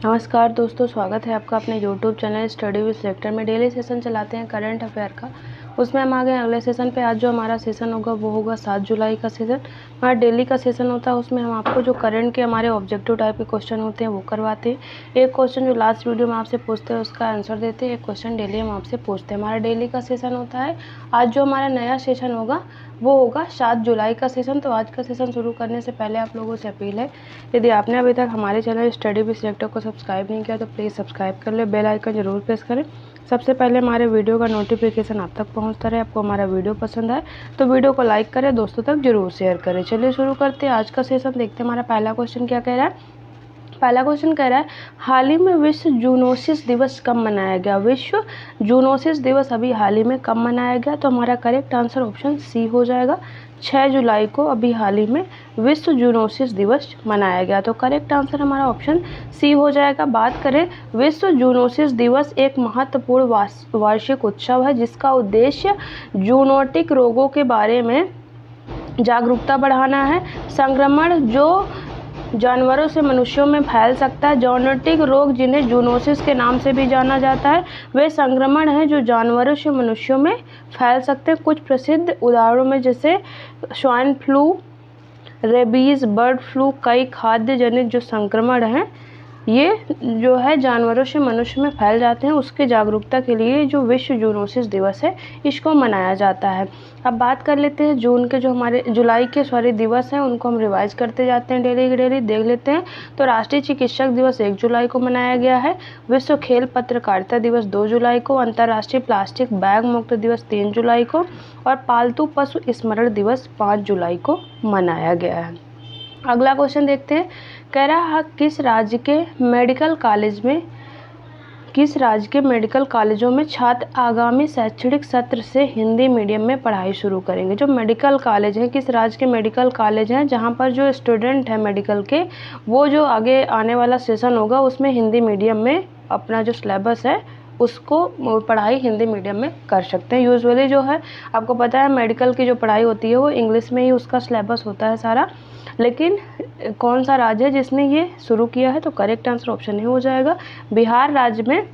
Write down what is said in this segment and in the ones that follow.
नमस्कार दोस्तों, स्वागत है आपका अपने YouTube channel study with selector में। डेली सेशन चलाते हैं करंट अफेयर का। उसमें हम आ गए अगले सेशन पे। आज जो हमारा सेशन होगा वो होगा 7 जुलाई का सेशन। हमारा डेली का सेशन होता है, उसमें हम आपको जो करंट के हमारे ऑब्जेक्टिव टाइप के क्वेश्चन होते हैं वो करवाते हैं। एक क्वेश्चन जो लास्ट वीडियो में आपसे पूछते हैं उसका आंसर देते हैं, एक क्वेश्चन डेली हम आपसे पूछते हैं। हमारा डेली का सेशन होता है। आज जो हमारा नया सेशन होगा वो होगा 7 जुलाई का सेशन। तो आज का सेशन शुरू करने से पहले आप लोगों से अपील है, यदि आपने अभी तक हमारे चैनल स्टडी विद सिलेक्टर को सब्सक्राइब नहीं किया तो प्लीज़ सब्सक्राइब कर ले, बेल आइकन जरूर प्रेस करें। सबसे पहले हमारे वीडियो का नोटिफिकेशन आप तक पहुंचता रहे। आपको हमारा वीडियो पसंद आए तो वीडियो को लाइक करें, दोस्तों तक जरूर शेयर करें। चलिए शुरू करते हैं आज का सेशन। देखते हैं हमारा पहला क्वेश्चन क्या कह रहा है। पहला क्वेश्चन कह रहा है, हाल ही में विश्व जूनोसिस दिवस कब मनाया गया। विश्व जूनोसिस दिवस अभी हाल ही में कब मनाया गया। तो हमारा करेक्ट आंसर ऑप्शन सी हो जाएगा। 6 जुलाई को अभी हाल ही में विश्व जूनोसिस दिवस मनाया गया। तो करेक्ट आंसर हमारा ऑप्शन सी हो जाएगा। बात करें, विश्व जूनोसिस दिवस एक महत्वपूर्ण वार्षिक उत्सव है जिसका उद्देश्य जूनोटिक रोगों के बारे में जागरूकता बढ़ाना है। संक्रमण जो जानवरों से मनुष्यों में फैल सकता है। जूनोटिक रोग, जिन्हें जूनोसिस के नाम से भी जाना जाता है, वे संक्रमण हैं जो जानवरों से मनुष्यों में फैल सकते हैं। कुछ प्रसिद्ध उदाहरणों में जैसे swine flu, rabies, bird flu, कई खाद्य जनित जो संक्रमण हैं ये जो है जानवरों से मनुष्य में फैल जाते हैं। उसके जागरूकता के लिए जो विश्व जूनोसिस दिवस है इसको मनाया जाता है। अब बात कर लेते हैं जून के जो हमारे जुलाई के दिवस हैं उनको हम रिवाइज करते जाते हैं डेली डेली देख लेते हैं। तो राष्ट्रीय चिकित्सक दिवस 1 जुलाई को मनाया गया है। विश्व खेल पत्रकारिता दिवस 2 जुलाई को। अंतर्राष्ट्रीय प्लास्टिक बैग मुक्त दिवस 3 जुलाई को। और पालतू पशु स्मरण दिवस 5 जुलाई को मनाया गया है। अगला क्वेश्चन देखते हैं। कह रहा है, किस राज्य के मेडिकल कॉलेजों में छात्र आगामी शैक्षणिक सत्र से हिंदी मीडियम में पढ़ाई शुरू करेंगे। जो मेडिकल कॉलेज हैं, किस राज्य के मेडिकल कॉलेज हैं जहां पर जो स्टूडेंट हैं मेडिकल के, वो जो आगे आने वाला सेशन होगा उसमें हिंदी मीडियम में अपना जो सिलेबस है उसको पढ़ाई हिंदी मीडियम में कर सकते हैं। यूजुअली जो है आपको पता है मेडिकल की जो पढ़ाई होती है वो इंग्लिश में ही उसका सिलेबस होता है सारा। लेकिन कौन सा राज्य है जिसने ये शुरू किया है। तो करेक्ट आंसर ऑप्शन ही हो जाएगा। बिहार राज्य में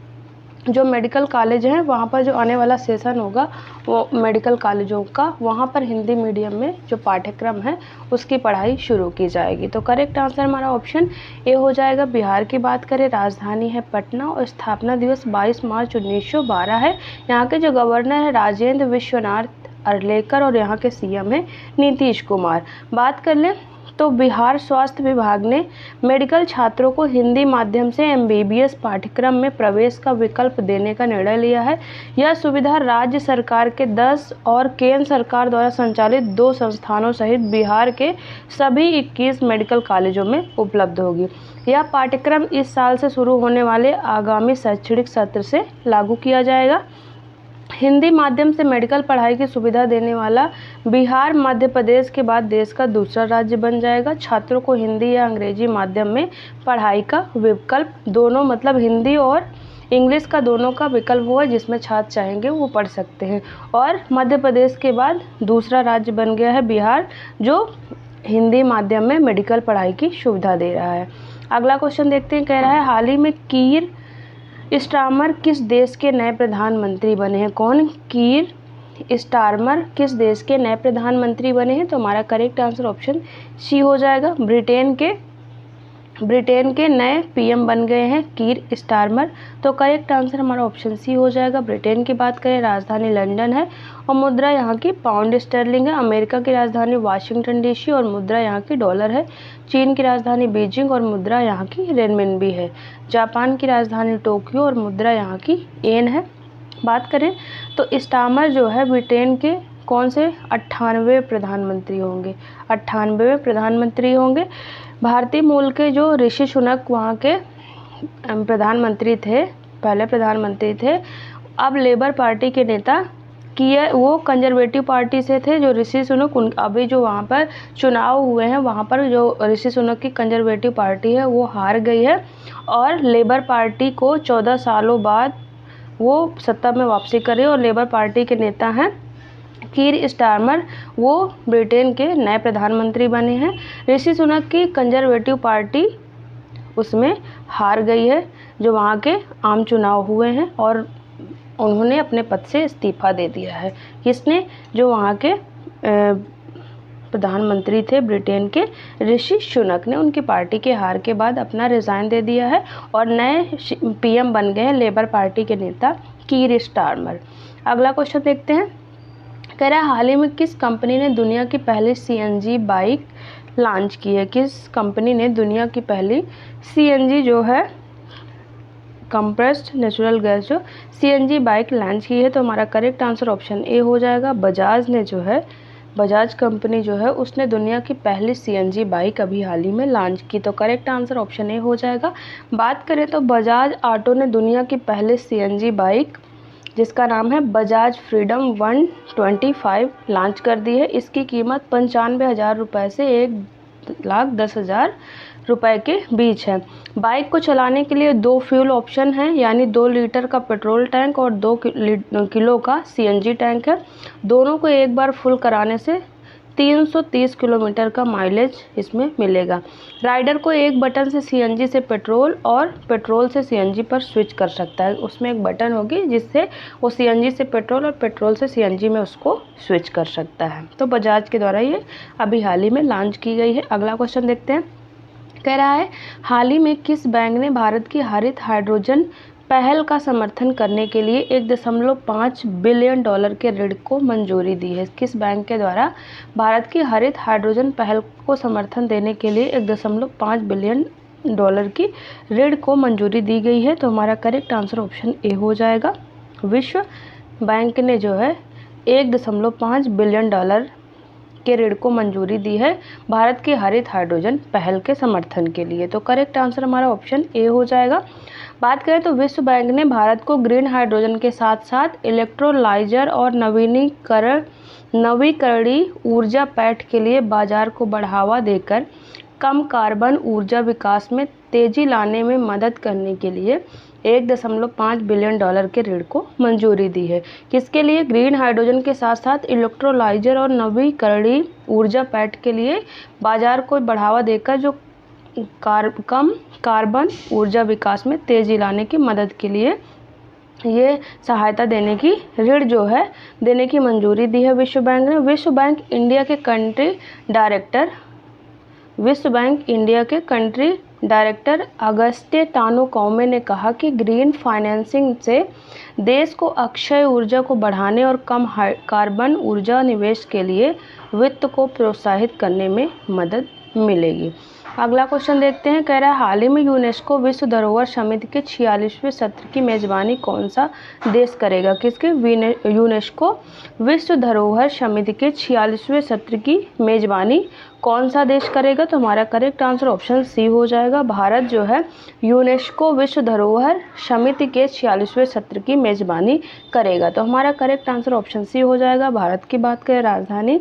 जो मेडिकल कॉलेज हैं वहाँ पर जो आने वाला सेशन होगा वो मेडिकल कॉलेजों का, वहाँ पर हिंदी मीडियम में जो पाठ्यक्रम है उसकी पढ़ाई शुरू की जाएगी। तो करेक्ट आंसर हमारा ऑप्शन ए हो जाएगा। बिहार की बात करें, राजधानी है पटना और स्थापना दिवस 22 मार्च 1912 है। यहाँ के जो गवर्नर है राजेंद्र विश्वनाथ अर्लेकर और यहाँ के सीएम है नीतीश कुमार। बात कर लें तो बिहार स्वास्थ्य विभाग ने मेडिकल छात्रों को हिंदी माध्यम से एमबीबीएस पाठ्यक्रम में प्रवेश का विकल्प देने का निर्णय लिया है। यह सुविधा राज्य सरकार के 10 और केंद्र सरकार द्वारा संचालित 2 संस्थानों सहित बिहार के सभी 21 मेडिकल कॉलेजों में उपलब्ध होगी। यह पाठ्यक्रम इस साल से शुरू होने वाले आगामी शैक्षणिक सत्र से लागू किया जाएगा। हिंदी माध्यम से मेडिकल पढ़ाई की सुविधा देने वाला बिहार मध्य प्रदेश के बाद देश का दूसरा राज्य बन जाएगा। छात्रों को हिंदी या अंग्रेजी माध्यम में पढ़ाई का विकल्प दोनों, मतलब हिंदी और इंग्लिश का दोनों का विकल्प हुआ जिसमें छात्र चाहेंगे वो पढ़ सकते हैं। और मध्य प्रदेश के बाद दूसरा राज्य बन गया है बिहार जो हिंदी माध्यम में मेडिकल पढ़ाई की सुविधा दे रहा है। अगला क्वेश्चन देखते हैं। कह रहा है, हाल ही में कीर स्टारमर किस देश के नए प्रधानमंत्री बने हैं। कौन? कीर स्टारमर किस देश के नए प्रधानमंत्री बने हैं। तो हमारा करेक्ट आंसर ऑप्शन सी हो जाएगा। ब्रिटेन के नए पीएम बन गए हैं कीर स्टारमर। तो करेक्ट आंसर हमारा ऑप्शन सी हो जाएगा। ब्रिटेन की बात करें, राजधानी लंदन है और मुद्रा यहाँ की पाउंड स्टर्लिंग है। अमेरिका की राजधानी वाशिंगटन डीसी और मुद्रा यहाँ की डॉलर है। चीन की राजधानी बीजिंग और मुद्रा यहाँ की रेनमिनबी है। जापान की राजधानी टोक्यो और मुद्रा यहाँ की येन है। बात करें तो स्टारमर जो है ब्रिटेन के कौन से 98वें प्रधानमंत्री होंगे। 98वें प्रधानमंत्री होंगे। भारतीय मूल के जो ऋषि सुनक वहाँ के प्रधानमंत्री थे, पहले प्रधानमंत्री थे। अब लेबर पार्टी के नेता किए, वो कंजर्वेटिव पार्टी से थे जो ऋषि सुनक। अभी जो वहाँ पर चुनाव हुए हैं वहाँ पर जो ऋषि सुनक की कंजर्वेटिव पार्टी है वो हार गई है और लेबर पार्टी को 14 सालों बाद वो सत्ता में वापसी करे और लेबर पार्टी के नेता हैं कीर स्टारमर, वो ब्रिटेन के नए प्रधानमंत्री बने हैं। ऋषि सुनक की कंजर्वेटिव पार्टी उसमें हार गई है, जो वहाँ के आम चुनाव हुए हैं, और उन्होंने अपने पद से इस्तीफा दे दिया है। किसने? जो वहाँ के प्रधानमंत्री थे ब्रिटेन के, ऋषि सुनक ने उनकी पार्टी के हार के बाद अपना रिज़ाइन दे दिया है और नए पीएम बन गए हैं लेबर पार्टी के नेता कीर स्टारमर। अगला क्वेश्चन देखते हैं। कह रहा है हाल ही में किस कंपनी ने दुनिया की पहली सीएनजी बाइक लॉन्च की है? किस कंपनी ने दुनिया की पहली सीएनजी जो है कंप्रेस्ड नेचुरल गैस जो सीएनजी बाइक लॉन्च की है? तो हमारा करेक्ट आंसर ऑप्शन ए हो जाएगा। बजाज ने जो है, बजाज कंपनी जो है उसने दुनिया की पहली सीएनजी बाइक अभी हाल ही में लॉन्च की, तो करेक्ट आंसर ऑप्शन ए हो जाएगा। बात करें तो बजाज ऑटो ने दुनिया की पहली सीएनजी बाइक जिसका नाम है बजाज फ्रीडम 125 लॉन्च कर दी है। इसकी कीमत 95,000 रुपये से 1,10,000 रुपये के बीच है। बाइक को चलाने के लिए 2 फ्यूल ऑप्शन हैं, यानी 2 लीटर का पेट्रोल टैंक और 2 किलो का सीएनजी टैंक है। दोनों को एक बार फुल कराने से 330 किलोमीटर का माइलेज इसमें मिलेगा। राइडर को एक बटन से सीएनजी से पेट्रोल और पेट्रोल से सीएनजी पर स्विच कर सकता है। उसमें एक बटन होगी जिससे वो सीएनजी से पेट्रोल और पेट्रोल से सीएनजी में उसको स्विच कर सकता है। तो बजाज के द्वारा ये अभी हाल ही में लॉन्च की गई है। अगला क्वेश्चन देखते हैं। कह रहा है हाल ही में किस बैंक ने भारत की हरित हाइड्रोजन पहल का समर्थन करने के लिए 1.5 बिलियन डॉलर के ऋण को मंजूरी दी है? किस बैंक के द्वारा भारत की हरित हाइड्रोजन पहल को समर्थन देने के लिए 1.5 बिलियन डॉलर की ऋण को मंजूरी दी गई है? तो हमारा करेक्ट आंसर ऑप्शन ए हो जाएगा। विश्व बैंक ने जो है 1.5 बिलियन डॉलर के ऋण को मंजूरी दी है भारत की हरित हाइड्रोजन पहल के समर्थन के लिए, तो करेक्ट आंसर हमारा ऑप्शन ए हो जाएगा। बात करें तो विश्व बैंक ने भारत को ग्रीन हाइड्रोजन के साथ साथ इलेक्ट्रोलाइजर और नवीकरणीय ऊर्जा पैठ के लिए बाजार को बढ़ावा देकर कम कार्बन ऊर्जा विकास में तेजी लाने में मदद करने के लिए 1.5 बिलियन डॉलर के ऋण को मंजूरी दी है। किसके लिए? ग्रीन हाइड्रोजन के साथ साथ इलेक्ट्रोलाइजर और नवीकरणीय ऊर्जा पैठ के लिए बाजार को बढ़ावा देकर जो कम कार्बन ऊर्जा विकास में तेजी लाने की मदद के लिए ये सहायता देने की ऋण जो है देने की मंजूरी दी है विश्व बैंक ने। विश्व बैंक इंडिया के कंट्री डायरेक्टर अगस्त्य टानो कौमे ने कहा कि ग्रीन फाइनेंसिंग से देश को अक्षय ऊर्जा को बढ़ाने और कम कार्बन ऊर्जा निवेश के लिए वित्त को प्रोत्साहित करने में मदद मिलेगी। अगला क्वेश्चन देखते हैं। कह रहा है हाल ही में यूनेस्को विश्व धरोहर समिति के 46वें सत्र की मेजबानी कौन सा देश करेगा? किसके? यूनेस्को विश्व धरोहर समिति के 46वें सत्र की मेजबानी कौन सा देश करेगा? तो हमारा करेक्ट आंसर ऑप्शन सी हो जाएगा। भारत जो है यूनेस्को विश्व धरोहर समिति के 46वें सत्र की मेजबानी करेगा, तो हमारा करेक्ट आंसर ऑप्शन सी हो जाएगा। भारत की बात करें, राजधानी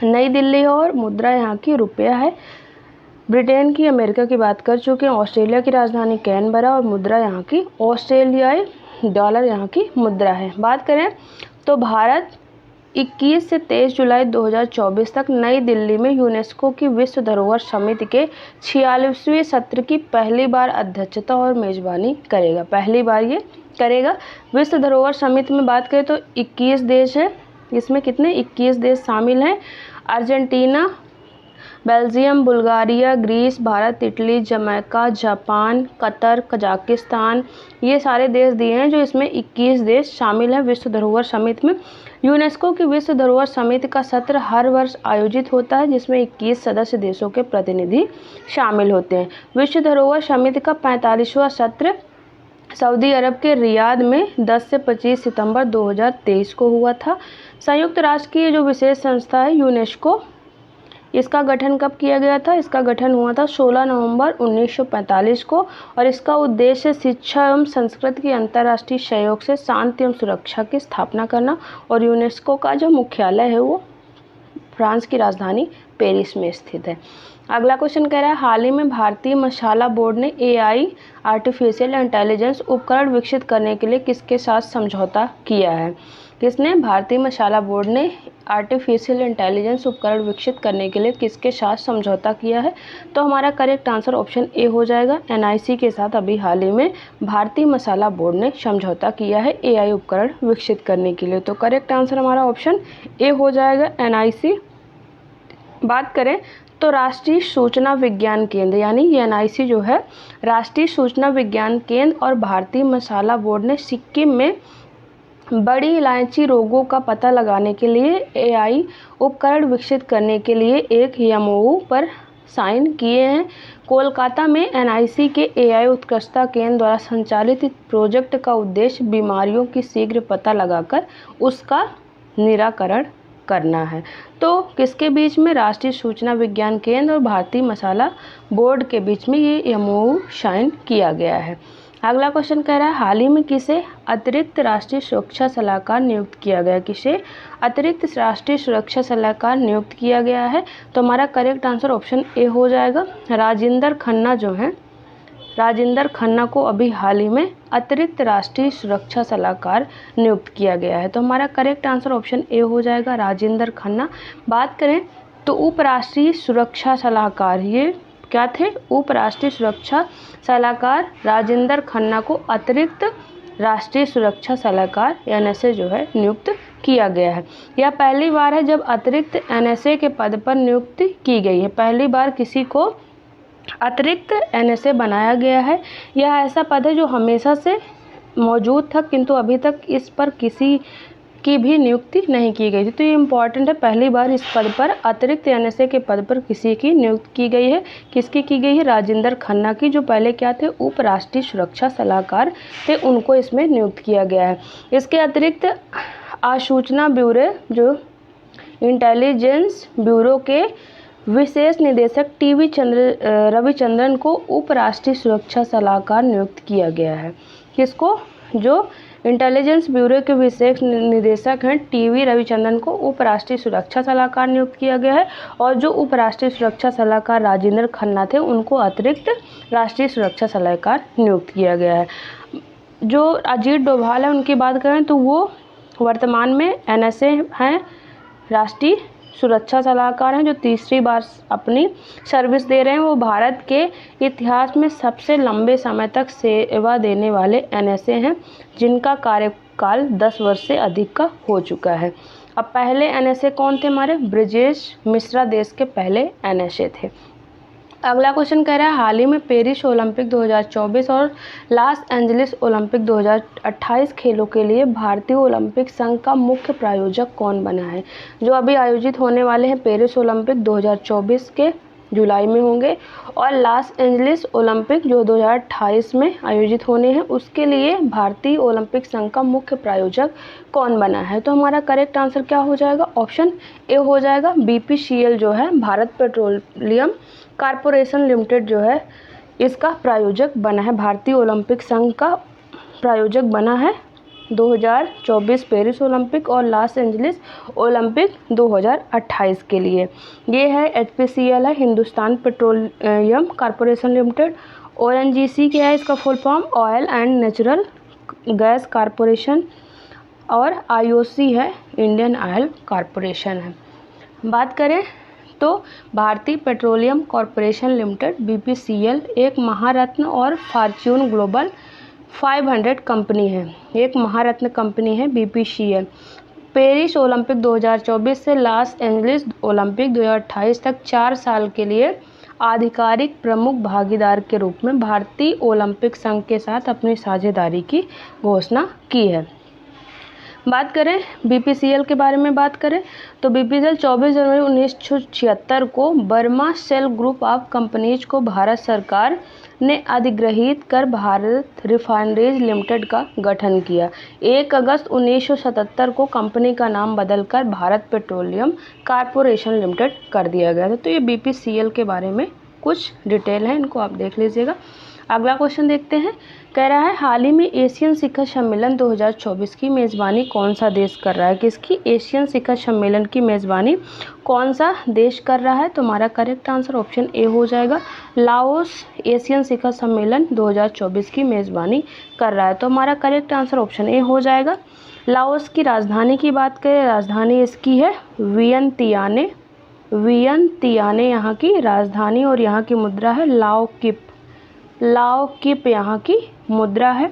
नई दिल्ली है और मुद्रा यहाँ की रुपया है। ब्रिटेन की, अमेरिका की बात कर चुके हैं। ऑस्ट्रेलिया की राजधानी कैनबरा और मुद्रा यहाँ की ऑस्ट्रेलियाई डॉलर यहाँ की मुद्रा है। बात करें तो भारत 21 से 23 जुलाई 2024 तक नई दिल्ली में यूनेस्को की विश्व धरोहर समिति के 46वें सत्र की पहली बार अध्यक्षता और मेजबानी करेगा। पहली बार ये करेगा। विश्व धरोहर समिति में बात करें तो 21 देश है। इसमें कितने? 21 देश शामिल हैं। Argentina, Belgium, Bulgaria, Greece, Bharat, Italy, Jamaica, Japan, Qatar, Kazakhstan, ये सारे देश दिए हैं जो इसमें 21 देश शामिल हैं विश्व धरोहर समिति में। यूनेस्को की विश्व धरोहर समिति का सत्र हर वर्ष आयोजित होता है जिसमें 21 सदस्य देशों के प्रतिनिधि शामिल होते हैं। विश्व धरोहर समिति का 45वां सत्र सऊदी अरब के रियाद में 10 से 25 सितंबर 2023 को हुआ था। संयुक्त राष्ट्र की जो विशेष संस्था है यूनेस्को, इसका गठन कब किया गया था? इसका गठन हुआ था 16 नवंबर 1945 को और इसका उद्देश्य शिक्षा एवं संस्कृति की अंतर्राष्ट्रीय सहयोग से शांति एवं सुरक्षा की स्थापना करना, और यूनेस्को का जो मुख्यालय है वो फ्रांस की राजधानी पेरिस में स्थित है। अगला क्वेश्चन कह रहा है हाल ही में भारतीय मसाला बोर्ड ने AI आर्टिफिशियल इंटेलिजेंस उपकरण विकसित करने के लिए किसके साथ समझौता किया है? किसने? भारतीय मसाला बोर्ड ने आर्टिफिशियल इंटेलिजेंस उपकरण विकसित करने के लिए किसके साथ समझौता किया है? तो हमारा करेक्ट आंसर ऑप्शन ए हो जाएगा, एनआईसी के साथ अभी हाल ही में भारतीय मसाला बोर्ड ने समझौता किया है एआई उपकरण विकसित करने के लिए। तो करेक्ट आंसर हमारा ऑप्शन ए हो जाएगा, एनआईसी। बात करें तो राष्ट्रीय सूचना विज्ञान केंद्र यानी ये एनआईसी जो है, राष्ट्रीय सूचना विज्ञान केंद्र और भारतीय मसाला बोर्ड ने सिक्किम में बड़ी इलायची रोगों का पता लगाने के लिए एआई उपकरण विकसित करने के लिए एक एमओयू पर साइन किए हैं। कोलकाता में एनआईसी के एआई उत्कृष्टता केंद्र द्वारा संचालित इस प्रोजेक्ट का उद्देश्य बीमारियों की शीघ्र पता लगाकर उसका निराकरण करना है। तो किसके बीच में? राष्ट्रीय सूचना विज्ञान केंद्र और भारतीय मसाला बोर्ड के बीच में ये एमओयू साइन किया गया है। अगला क्वेश्चन कह रहा है हाल ही में किसे अतिरिक्त राष्ट्रीय सुरक्षा सलाहकार नियुक्त किया गया? किसे अतिरिक्त राष्ट्रीय सुरक्षा सलाहकार नियुक्त किया गया है? तो हमारा करेक्ट आंसर ऑप्शन ए हो जाएगा, राजेंद्र खन्ना जो हैं, राजेंद्र खन्ना को अभी हाल ही में अतिरिक्त राष्ट्रीय सुरक्षा सलाहकार नियुक्त किया गया है। तो हमारा करेक्ट आंसर ऑप्शन ए हो जाएगा, राजेंद्र खन्ना। बात करें तो उपराष्ट्रीय सुरक्षा सलाहकार ये क्या थे? उपराष्ट्रीय सुरक्षा सलाहकार राजेंद्र खन्ना को अतिरिक्त राष्ट्रीय सुरक्षा सलाहकार एनएसए जो है नियुक्त किया गया है। यह पहली बार है जब अतिरिक्त एनएसए के पद पर नियुक्ति की गई है। पहली बार किसी को अतिरिक्त एनएसए बनाया गया है। यह ऐसा पद है जो हमेशा से मौजूद था, किंतु अभी तक इस पर किसी की भी नियुक्ति नहीं की गई थी। तो ये इम्पॉर्टेंट है, पहली बार इस पद पर अतिरिक्त एनएसए के पद पर किसी की नियुक्ति की गई है। किसकी की गई है? राजेंद्र खन्ना की, जो पहले क्या थे? उप राष्ट्रीय सुरक्षा सलाहकार थे, उनको इसमें नियुक्त किया गया है। इसके अतिरिक्त आसूचना ब्यूरो जो इंटेलिजेंस ब्यूरो के विशेष निदेशक टीवी रविचंद्रन को उप राष्ट्रीय सुरक्षा सलाहकार नियुक्त किया गया है। किसको? जो इंटेलिजेंस ब्यूरो के विशेष निदेशक हैं टीवी रविचंद्रन को उप राष्ट्रीय सुरक्षा सलाहकार नियुक्त किया गया है, और जो उप राष्ट्रीय सुरक्षा सलाहकार राजेंद्र खन्ना थे उनको अतिरिक्त राष्ट्रीय सुरक्षा सलाहकार नियुक्त किया गया है। जो अजीत डोभाल है उनकी बात करें तो वो वर्तमान में एनएसए हैं, राष्ट्रीय सुरक्षा सलाहकार हैं, जो तीसरी बार अपनी सर्विस दे रहे हैं। वो भारत के इतिहास में सबसे लंबे समय तक सेवा देने वाले एनएसए हैं, जिनका कार्यकाल 10 वर्ष से अधिक का हो चुका है। अब पहले एनएसए कौन थे? हमारे ब्रजेश मिश्रा देश के पहले एनएसए थे। अगला क्वेश्चन कह रहा है हाल ही में पेरिस ओलंपिक 2024 और लॉस एंजलिस ओलंपिक 2028 खेलों के लिए भारतीय ओलंपिक संघ का मुख्य प्रायोजक कौन बना है? जो अभी आयोजित होने वाले हैं पेरिस ओलंपिक 2024 के जुलाई में होंगे, और लॉस एंजलिस ओलंपिक जो 2028 में आयोजित होने हैं, उसके लिए भारतीय ओलंपिक संघ का मुख्य प्रायोजक कौन बना है? तो हमारा करेक्ट आंसर क्या हो जाएगा? ऑप्शन ए हो जाएगा, बीपीसीएल जो है भारत पेट्रोलियम कॉरपोरेशन लिमिटेड जो है इसका प्रायोजक बना है, भारतीय ओलंपिक संघ का प्रायोजक बना है 2024 पेरिस ओलंपिक और लॉस एंजलिस ओलंपिक 2028 के लिए। ये है एचपीसीएल है, Hindustan petroleum corporation limited. ONGC क्या है इसका full form? Oil and natural gas corporation. और आईओसी है, इंडियन ऑयल कॉरपोरेशन है। बात करें तो भारतीय पेट्रोलियम कॉरपोरेशन लिमिटेड बीपीसीएल एक महारत्न और फॉर्च्यून ग्लोबल 500 कंपनी है, एक महारत्न कंपनी है बीपीसीएल। पेरिस ओलंपिक 2024 से लॉस एंजलिस ओलंपिक 2028 तक 4 साल के लिए आधिकारिक प्रमुख भागीदार के रूप में भारतीय ओलंपिक संघ के साथ अपनी साझेदारी की घोषणा की है। बात करें बीपीसीएल के बारे में बात करें तो बीपीसीएल 24 जनवरी 1976 को Burma Shell group of companies को भारत सरकार ने अधिग्रहित कर भारत रिफाइनरीज लिमिटेड का गठन किया। 1 अगस्त 1977 को कंपनी का नाम बदलकर भारत पेट्रोलियम कॉरपोरेशन लिमिटेड कर दिया गया था। तो ये बीपीसीएल के बारे में कुछ डिटेल है, इनको आप देख लीजिएगा। अगला क्वेश्चन देखते हैं, कह रहा है हाल ही में एशियन शिखर सम्मेलन 2024 की मेज़बानी कौन सा देश कर रहा है? किसकी एशियन शिखर सम्मेलन की मेज़बानी कौन सा देश कर रहा है? तो हमारा करेक्ट आंसर ऑप्शन ए हो जाएगा, लाओस एशियन शिखर सम्मेलन 2024 की मेज़बानी कर रहा है। तो हमारा करेक्ट आंसर ऑप्शन ए हो जाएगा। लाओस की राजधानी की बात करें, राजधानी इसकी है वियंतियाने। वियंतियाने यहाँ की राजधानी और यहाँ की मुद्रा है लाओ किप। लाओ किप यहाँ की मुद्रा है।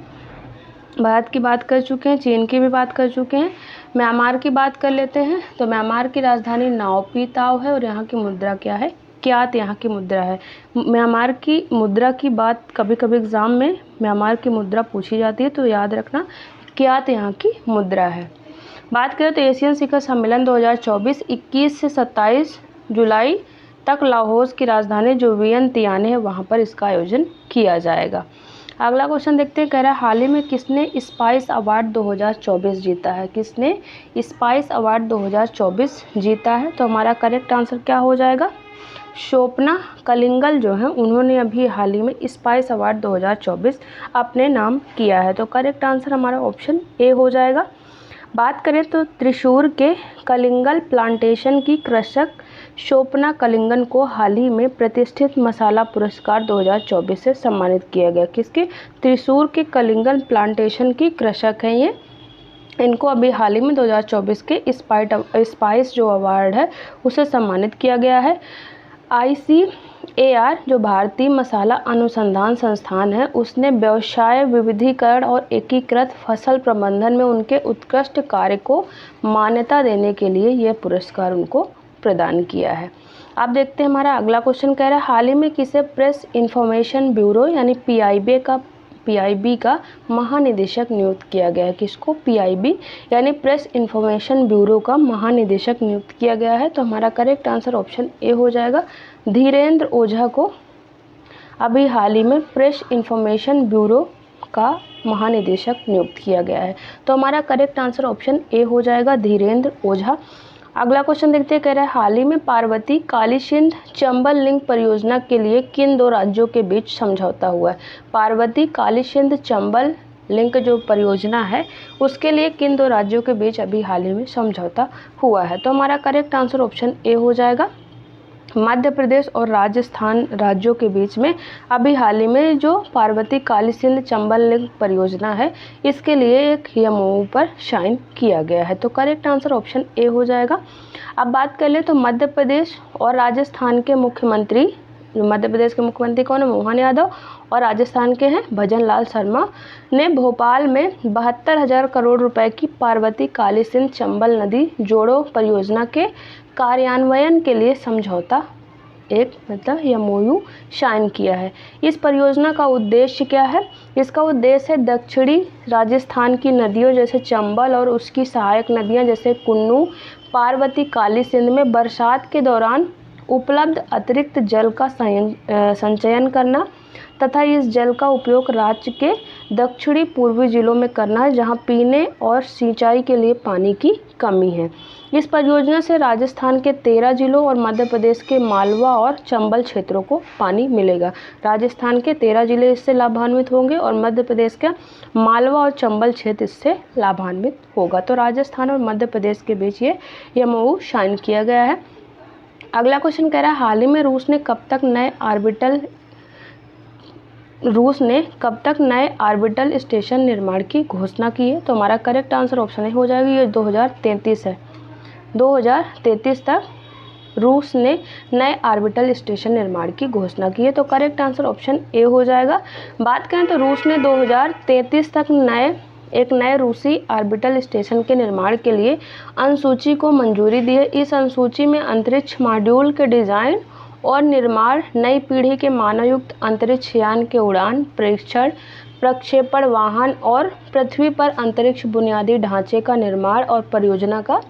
भारत की बात कर चुके हैं, चीन की भी बात कर चुके हैं। म्यांमार की बात कर लेते हैं। तो म्यांमार की राजधानी नाओपी ताओ है और यहाँ की मुद्रा क्या है, क्यात यहाँ की मुद्रा है। म्यांमार की मुद्रा की बात कभी कभी एग्जाम में म्यांमार की मुद्रा पूछी जाती है, तो याद रखना क्यात यहाँ की मुद्रा है। बात करें तो एशियन शिखर सम्मेलन 2024 21 से 27 जुलाई तक लाओस की राजधानी जो वियंतियाने है वहाँ पर इसका आयोजन किया जाएगा। अगला क्वेश्चन देखते हैं, कह रहा है हाल ही में किसने स्पाइस अवार्ड 2024 जीता है। किसने स्पाइस अवार्ड 2024 जीता है। तो हमारा करेक्ट आंसर क्या हो जाएगा, शोपना कलिंगल जो है उन्होंने अभी हाल ही में स्पाइस अवार्ड 2024 अपने नाम किया है। तो करेक्ट आंसर हमारा ऑप्शन ए हो जाएगा। बात करें तो त्रिशूर के कलिंगल प्लांटेशन की कृषक शोपना कलिंगन को हाल ही में प्रतिष्ठित मसाला पुरस्कार 2024 से सम्मानित किया गया। किसके, त्रिशूर के कलिंगल प्लांटेशन की कृषक हैं ये। इनको अभी हाल ही में 2024 के स्पाइस जो अवार्ड है उसे सम्मानित किया गया है। ICAR जो भारतीय मसाला अनुसंधान संस्थान है उसने व्यवसाय विविधीकरण और एकीकृत फसल प्रबंधन में उनके उत्कृष्ट कार्य को मान्यता देने के लिए यह पुरस्कार उनको प्रदान किया है। आप देखते हैं हमारा अगला क्वेश्चन कह रहा है हाल ही में किसे प्रेस इन्फॉर्मेशन ब्यूरो यानी PIB का महानिदेशक नियुक्त किया गया है। किसको, PIB यानी प्रेस इन्फॉर्मेशन ब्यूरो का महानिदेशक नियुक्त किया गया है। तो हमारा करेक्ट आंसर ऑप्शन ए हो जाएगा। धीरेन्द्र ओझा को अभी हाल ही में प्रेस इन्फॉर्मेशन ब्यूरो का महानिदेशक नियुक्त किया गया है। तो हमारा करेक्ट आंसर ऑप्शन ए हो जाएगा, धीरेन्द्र ओझा। अगला क्वेश्चन देखते हैं, कह रहा है हाल ही में पार्वती काली सिंध चंबल लिंक परियोजना के लिए किन दो राज्यों के बीच समझौता हुआ है। पार्वती काली सिंध चंबल लिंक जो परियोजना है उसके लिए किन दो राज्यों के बीच अभी हाल ही में समझौता हुआ है। तो हमारा करेक्ट आंसर ऑप्शन ए हो जाएगा। मध्य प्रदेश और राजस्थान राज्यों के बीच में अभी हाल ही में जो पार्वती काली सिंध चंबल लिंक परियोजना है इसके लिए एक MOU पर साइन किया गया है। तो करेक्ट आंसर ऑप्शन ए हो जाएगा। अब बात कर ले तो मध्य प्रदेश और राजस्थान के मुख्यमंत्री, जो मध्य प्रदेश के मुख्यमंत्री कौन है, मोहन यादव, और राजस्थान के हैं भजन लाल शर्मा, ने भोपाल में 72,000 करोड़ रुपए की पार्वती काली सिंध चंबल नदी जोड़ो परियोजना के कार्यान्वयन के लिए समझौता एक MOU साइन किया है। इस परियोजना का उद्देश्य क्या है, इसका उद्देश्य है दक्षिणी राजस्थान की नदियों जैसे चंबल और उसकी सहायक नदियां जैसे कुन्नू, पार्वती काली सिंध में बरसात के दौरान उपलब्ध अतिरिक्त जल का संचयन करना तथा इस जल का उपयोग राज्य के दक्षिणी पूर्वी जिलों में करना है जहां पीने और सिंचाई के लिए पानी की कमी है। इस परियोजना से राजस्थान के 13 जिलों और मध्य प्रदेश के मालवा और चंबल क्षेत्रों को पानी मिलेगा। राजस्थान के 13 जिले इससे लाभान्वित होंगे और मध्य प्रदेश का मालवा और चंबल क्षेत्र इससे लाभान्वित होगा। तो राजस्थान और मध्य प्रदेश के बीच ये MOU साइन किया गया है। अगला क्वेश्चन कह रहा है हाल ही में रूस ने कब तक नए ऑर्बिटल स्टेशन निर्माण की घोषणा की है। तो हमारा करेक्ट आंसर ऑप्शन ए हो जाएगा, ये 2033 है। 2033 तक रूस ने नए ऑर्बिटल स्टेशन निर्माण की घोषणा की है। तो करेक्ट आंसर ऑप्शन ए हो जाएगा। बात करें तो रूस ने 2033 तक एक नए रूसी ऑर्बिटल स्टेशन के निर्माण के लिए अनुसूची को मंजूरी दी है। इस अनुसूची में अंतरिक्ष मॉड्यूल के डिजाइन और निर्माण, नई पीढ़ी के मानवयुक्त अंतरिक्ष यान के उड़ान, परीक्षण, प्रक्षेपण वाहन और पृथ्वी पर अंतरिक्ष बुनियादी ढांचे का निर्माण और परियोजना का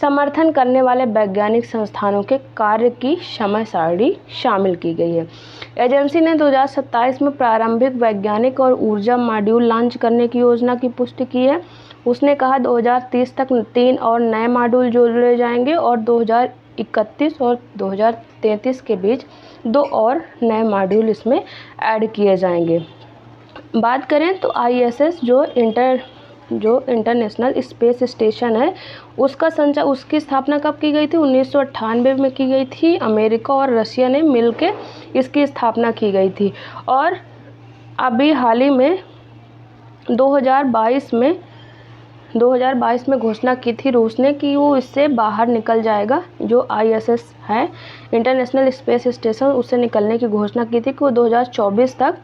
समर्थन करने वाले वैज्ञानिक संस्थानों के कार्य की समय सारणी शामिल की गई है। एजेंसी ने 2027 में प्रारंभिक वैज्ञानिक और ऊर्जा मॉड्यूल लॉन्च करने की योजना की पुष्टि की है। उसने कहा 2030 तक 3 और नए मॉड्यूल जोड़े जाएंगे और 2031 और 2033 के बीच 2 और नए मॉड्यूल इसमें ऐड किए जाएंगे। बात करें तो ISS जो इंटरनेशनल स्पेस स्टेशन है उसकी स्थापना कब की गई थी, 1998 में की गई थी। अमेरिका और रशिया ने मिलकर इसकी स्थापना की गई थी और अभी हाल ही में 2022 में 2022 में घोषणा की थी रूस ने कि वो इससे बाहर निकल जाएगा। जो ISS है, इंटरनेशनल स्पेस स्टेशन, उससे निकलने की घोषणा की थी कि वो 2024 तक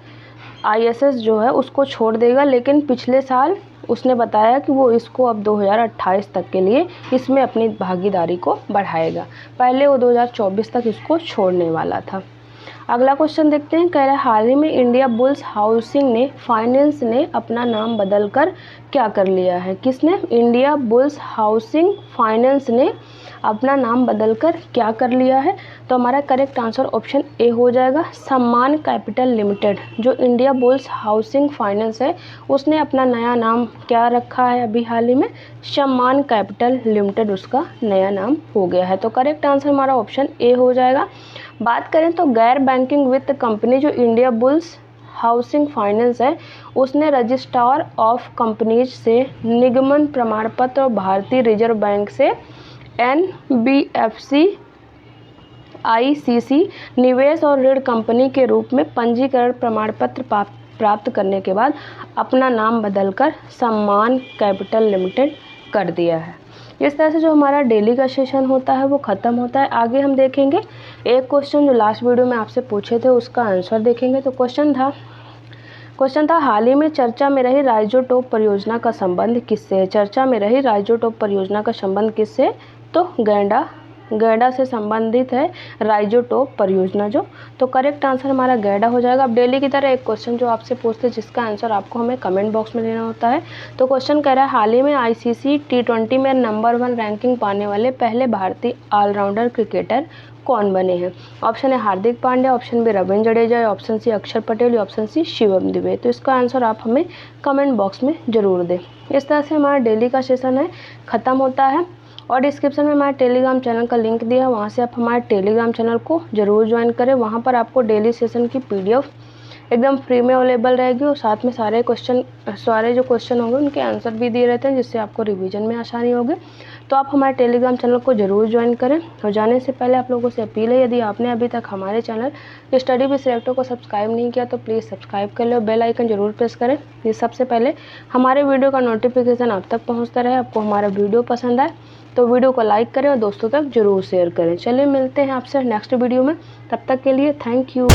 ISS जो है उसको छोड़ देगा, लेकिन पिछले साल उसने बताया कि वो इसको अब 2028 तक के लिए इसमें अपनी भागीदारी को बढ़ाएगा। पहले वो 2024 तक इसको छोड़ने वाला था। अगला क्वेश्चन देखते हैं। कह रहा है हाल ही में इंडिया बुल्स हाउसिंग फाइनेंस ने अपना नाम बदलकर क्या कर लिया है? किसने? इंडिया बुल्स हाउसिंग फाइनेंस ने अपना नाम बदलकर क्या कर लिया है? तो हमारा करेक्ट आंसर ऑप्शन ए हो जाएगा, सम्मान कैपिटल लिमिटेड। जो इंडिया बुल्स हाउसिंग फाइनेंस है उसने अपना नया नाम क्या रखा है अभी हाल ही में? सम्मान कैपिटल लिमिटेड उसका नया नाम हो गया है। तो करेक्ट आंसर हमारा ऑप्शन ए हो जाएगा। बात करें तो गैर बैंकिंग वित्त कंपनी जो इंडिया बुल्स हाउसिंग फाइनेंस है उसने रजिस्ट्रार ऑफ कंपनीज से निगमन प्रमाण पत्र और भारतीय रिजर्व बैंक से NBFC ICC निवेश और ऋण कंपनी के रूप में पंजीकरण प्रमाण पत्र प्राप्त करने के बाद अपना नाम बदलकर सम्मान कैपिटल लिमिटेड कर दिया है। इस तरह से जो हमारा डेली का सेशन होता है वो ख़त्म होता है। आगे हम देखेंगे एक क्वेश्चन जो लास्ट वीडियो में आपसे पूछे थे उसका आंसर देखेंगे। तो क्वेश्चन था हाल ही में चर्चा में रही राइजोटोप परियोजना का संबंध किससे है? चर्चा में रही राइजोटोप परियोजना का संबंध किससे? तो गैडा से संबंधित है राइजोटोप परियोजना जो। तो करेक्ट आंसर हमारा गैडा हो जाएगा। अब डेली की तरह एक क्वेश्चन जो आपसे पूछते हैं जिसका आंसर आपको हमें कमेंट बॉक्स में देना होता है। तो क्वेश्चन कह रहा है हाल ही में ICC T20 में नंबर 1 रैंकिंग पाने वाले पहले भारतीय ऑलराउंडर क्रिकेटर कौन बने हैं? ऑप्शन है Hardik Pandya, option B Ravindra Jadeja, option C Akshar Patel, option C Shivam Dubey. तो इसका आंसर आप हमें कमेंट बॉक्स में ज़रूर दें। इस तरह से हमारा डेली का सेशन है ख़त्म होता है और डिस्क्रिप्शन में हमारे टेलीग्राम चैनल का लिंक दिया है, वहाँ से आप हमारे टेलीग्राम चैनल को ज़रूर ज्वाइन करें। वहाँ पर आपको डेली सेशन की PDF एकदम फ्री में अवेलेबल रहेगी और साथ में सारे जो क्वेश्चन होंगे उनके आंसर भी दिए रहते हैं जिससे आपको रिवीजन में आसानी होगी। तो आप हमारे टेलीग्राम चैनल को ज़रूर ज्वाइन करें। और जाने से पहले आप लोगों से अपील है, यदि आपने अभी तक हमारे चैनल स्टडी विद सिलेक्टर को सब्सक्राइब नहीं किया तो प्लीज़ सब्सक्राइब कर लो, बेल आइकन ज़रूर प्रेस करें, ये सबसे पहले हमारे वीडियो का नोटिफिकेशन आप तक पहुँचता रहे। आपको हमारा वीडियो पसंद आए तो वीडियो को लाइक करें और दोस्तों तक ज़रूर शेयर करें। चलिए मिलते हैं आपसे नेक्स्ट वीडियो में, तब तक के लिए थैंक यू।